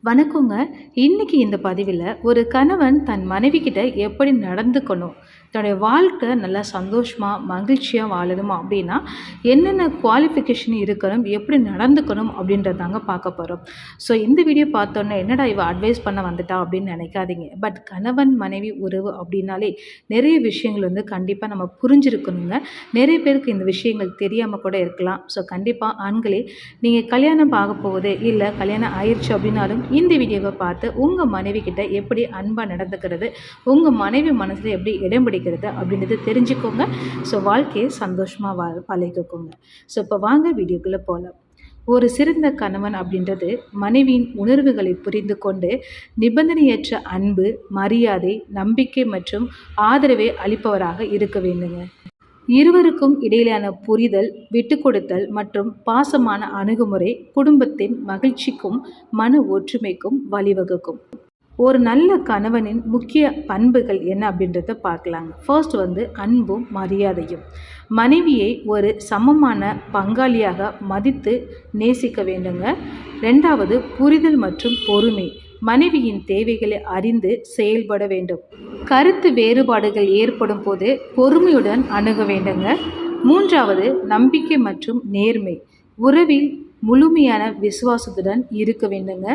வணக்கங்க. இன்னைக்கு இந்த பதிவில ஒரு கணவன் தன் மனைவி கிட்ட எப்படி நடந்துக்கணும்? தன்னுடைய வாழ்க்கை நல்லா சந்தோஷமா, மகிழ்ச்சியா வாழணுமா அப்படின்னா, என்னென்ன குவாலிஃபிகேஷன் இருக்கணும்? எப்படி நடந்துக்கணும்? அப்படின்றதாங்க பார்க்க போறோம். ஸோ இந்த வீடியோ பார்த்தோன்னே, "என்னடா இவ அட்வைஸ் பண்ண வந்துட்டா?" அப்படின்னு நினைக்காதீங்க. பட் கணவன், மனைவி உறவு அப்படின்னாலே நிறைய விஷயங்கள் கண்டிப்பா நம்ம புரிஞ்சிருக்கணுங்க. நிறைய பேருக்கு இந்த விஷயங்கள் தெரியாம கூட இருக்கலாம். ஸோ கண்டிப்பா ஆண்களே, நீங்க கல்யாணம் ஆக போகுது, இல்ல கல்யாணம் ஆயிருச்சு அப்படின்னாலும் இந்த வீடியோவை பார்த்து உங்கள் மனைவி கிட்ட எப்படி அன்பாக நடந்துக்கிறது, உங்கள் மனைவி மனசில் எப்படி இடம் பிடிக்கிறது அப்படின்றத தெரிஞ்சுக்கோங்க. ஸோ வாழ்க்கையை சந்தோஷமாக பழகிக்கோங்க. ஸோ இப்போ வாங்க வீடியோக்குள்ளே போகலாம். ஒரு சிறந்த கணவன் அப்படின்றது மனைவியின் உணர்வுகளை புரிந்து கொண்டு நிபந்தனையற்ற அன்பு, மரியாதை, நம்பிக்கை மற்றும் ஆதரவை அளிப்பவராக இருக்க வேண்டுங்க. இருவருக்கும் இடையிலான புரிதல், விட்டுக்கொடுத்தல் மற்றும் பாசமான அணுகுமுறை குடும்பத்தின் மகிழ்ச்சிக்கும் மன ஒற்றுமைக்கும் வழிவகுக்கும். ஒரு நல்ல கணவனின் முக்கிய பண்புகள் என்ன அப்படின்றத பார்க்கலாங்க. ஃபர்ஸ்ட் அன்பும் மரியாதையும். மனைவியை ஒரு சமமான பங்காளியாக மதித்து நேசிக்க வேண்டுங்க. ரெண்டாவது, புரிதல் மற்றும் பொறுமை. மனைவியின் தேவைகளை அறிந்து செயல்பட வேண்டும். கருத்து வேறுபாடுகள் ஏற்படும் போது பொறுமையுடன் அணுக வேண்டுங்க. மூன்றாவது, நம்பிக்கை மற்றும் நேர்மை. உறவில் முழுமையான விசுவாசத்துடன் இருக்க வேண்டுங்க.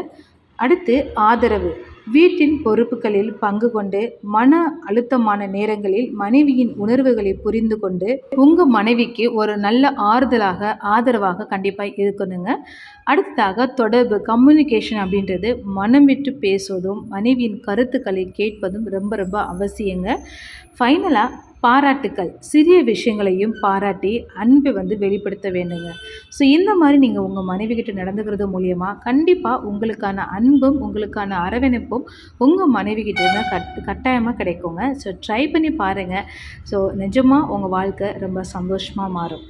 அடுத்து, ஆதரவு. வீட்டின் பொறுப்புகளில் பங்கு கொண்டு மன அழுத்தமான நேரங்களில் மனைவியின் உணர்வுகளை புரிந்து கொண்டு உங்கள் மனைவிக்கு ஒரு நல்ல ஆதரவாக கண்டிப்பாக இருக்கணுங்க. அடுத்ததாக, தொடர்பு, கம்யூனிகேஷன் அப்படின்றது மனம் விட்டு பேசுவதும் மனைவியின் கருத்துக்களை கேட்பதும் ரொம்ப ரொம்ப அவசியங்க. ஃபைனலாக, பாராட்டுக்கள். சிறிய விஷயங்களையும் பாராட்டி அன்பை வெளிப்படுத்த வேண்டுங்க. ஸோ இந்த மாதிரி நீங்கள் உங்கள் மனைவி கிட்ட நடந்துக்கிறது மூலியமாக கண்டிப்பாக உங்களுக்கான அன்பும் உங்களுக்கான அரவணைப்பும் உங்கள் மனைவி கிட்ட இருந்தால் கட்டாயமாக கிடைக்குங்க. ஸோ ட்ரை பண்ணி பாருங்கள். ஸோ நிஜமாக உங்கள் வாழ்க்கை ரொம்ப சந்தோஷமாக மாறும்.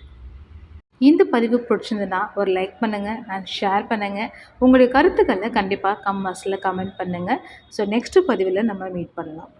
இந்த பதிவு பிடிச்சிருந்ததுன்னா ஒரு லைக் பண்ணுங்கள் அண்ட் ஷேர் பண்ணுங்கள். உங்களுடைய கருத்துக்களை கண்டிப்பாக கமெண்ட்ஸில் கமெண்ட் பண்ணுங்கள். ஸோ நெக்ஸ்ட்டு பதிவில் நம்ம மீட் பண்ணலாம்.